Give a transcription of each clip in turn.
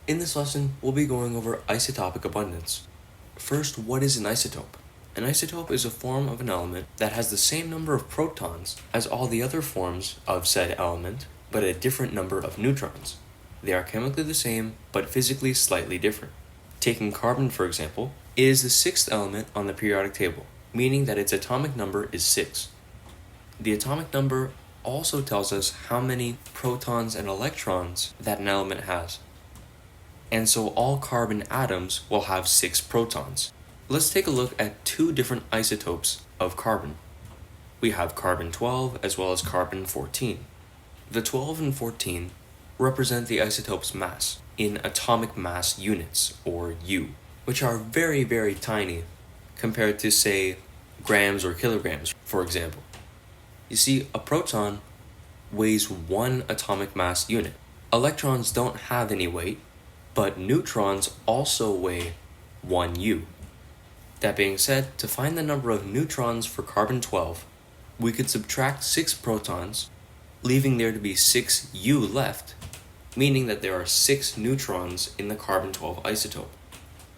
In this lesson, we'll be going over isotopic abundance. First, what is an isotope? An isotope is a form of an element that has the same number of protons as all the other forms of said element, but a different number of neutrons. They are chemically the same, but physically slightly different. Taking carbon, for example, it is the sixth element on the periodic table, meaning that its atomic number is 6. The atomic number also tells us how many protons and electrons that an element has. And so all carbon atoms will have 6 protons. Let's take a look at 2 different isotopes of carbon. We have carbon-12 as well as carbon-14. The 12 and 14 represent the isotope's mass in atomic mass units, or U, which are very, very tiny compared to, say, grams or kilograms, for example. You see, a proton weighs 1 atomic mass unit. Electrons don't have any weight, but neutrons also weigh 1 U. That being said, to find the number of neutrons for carbon-12, we could subtract 6 protons, leaving there to be 6 U left, meaning that there are 6 neutrons in the carbon-12 isotope.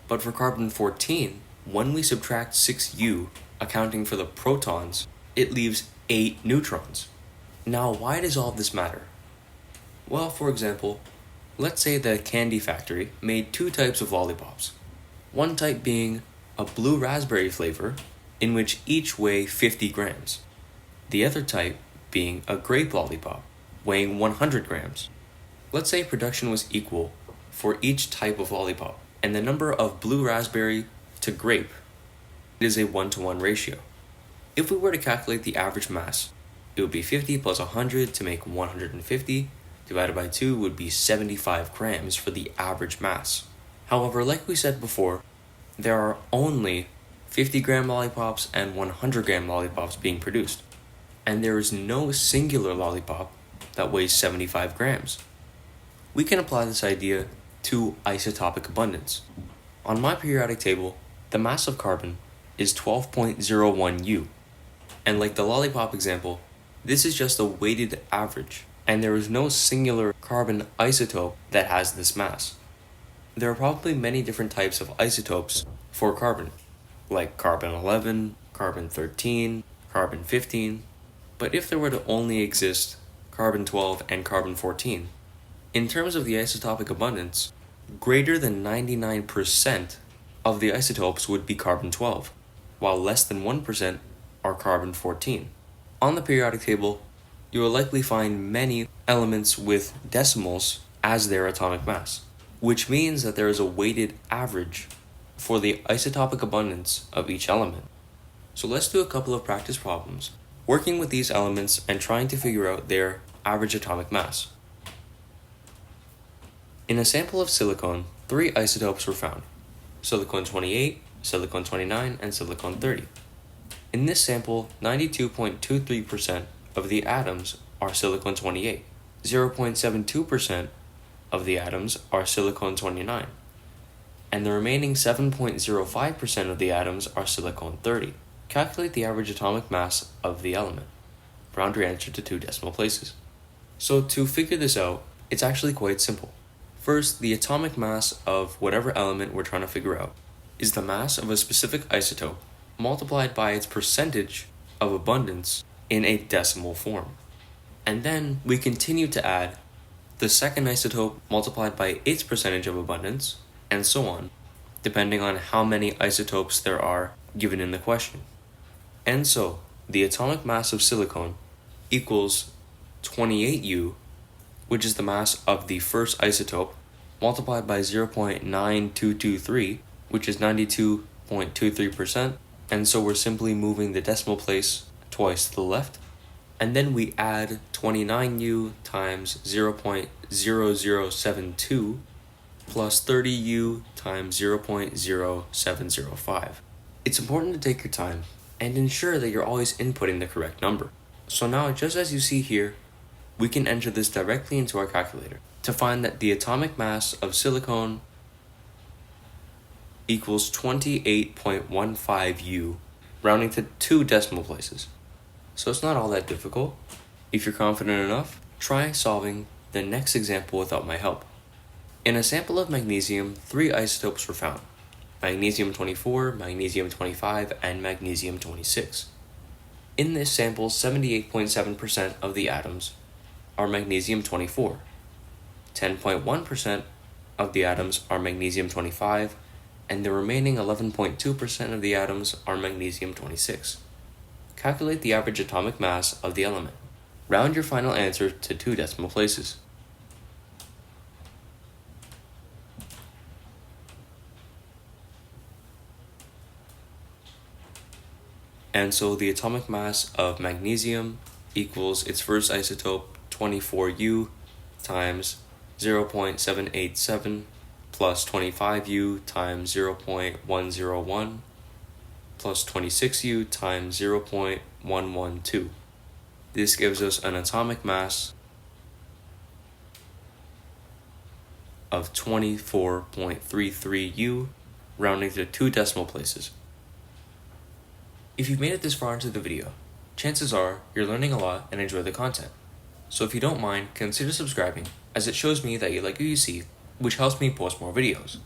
But for carbon-14, when we subtract 6 U, accounting for the protons, it leaves 8 neutrons. Now, why does all this matter? Well, for example, let's say that a candy factory made 2 types of lollipops. One type being a blue raspberry flavor, in which each weigh 50 grams. The other type being a grape lollipop, weighing 100 grams. Let's say production was equal for each type of lollipop, and the number of blue raspberry to grape is a 1-to-1 ratio. If we were to calculate the average mass, it would be 50 plus 100 to make 150, divided by 2 would be 75 grams for the average mass. However, like we said before, there are only 50-gram lollipops and 100-gram lollipops being produced, and there is no singular lollipop that weighs 75 grams. We can apply this idea to isotopic abundance. On my periodic table, the mass of carbon is 12.01 U, and like the lollipop example, this is just a weighted average, and there is no singular carbon isotope that has this mass. There are probably many different types of isotopes for carbon, like carbon-11, carbon-13, carbon-15, but if there were to only exist carbon-12 and carbon-14, in terms of the isotopic abundance, greater than 99% of the isotopes would be carbon-12, while less than 1% are carbon-14. On the periodic table, you will likely find many elements with decimals as their atomic mass, which means that there is a weighted average for the isotopic abundance of each element. So let's do a couple of practice problems, working with these elements and trying to figure out their average atomic mass. In a sample of silicon, 3 isotopes were found: silicon-28, silicon-29, and silicon-30. In this sample, 92.23% of the atoms are silicon-28, 0.72% of the atoms are silicon-29, and the remaining 7.05% of the atoms are silicon-30. Calculate the average atomic mass of the element. Round your answer to 2 decimal places. So to figure this out, it's actually quite simple. First, the atomic mass of whatever element we're trying to figure out is the mass of a specific isotope multiplied by its percentage of abundance in a decimal form. And then we continue to add the second isotope multiplied by its percentage of abundance, and so on, depending on how many isotopes there are given in the question. And so, the atomic mass of silicon equals 28U, which is the mass of the first isotope, multiplied by 0.9223, which is 92.23%, and so we're simply moving the decimal place twice to the left, and then we add 29U times 0.0072 plus 30U times 0.0705. It's important to take your time and ensure that you're always inputting the correct number. So now, just as you see here, we can enter this directly into our calculator to find that the atomic mass of silicon equals 28.15 U, rounding to 2 decimal places. So it's not all that difficult. If you're confident enough, try solving the next example without my help. In a sample of magnesium, 3 isotopes were found: magnesium-24, magnesium-25, and magnesium-26. In this sample, 78.7% of the atoms are magnesium-24, 10.1% of the atoms are magnesium-25, and the remaining 11.2% of the atoms are magnesium-26. Calculate the average atomic mass of the element. Round your final answer to 2 decimal places. And so the atomic mass of magnesium equals its first isotope, 24U, times 0.787 plus 25U times 0.101 plus 26U times 0.112. This gives us an atomic mass of 24.33U, rounding to 2 decimal places. If you've made it this far into the video, chances are you're learning a lot and enjoy the content. So if you don't mind, consider subscribing, as it shows me that you like what you see, which helps me post more videos.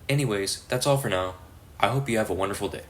Anyways, that's all for now. I hope you have a wonderful day.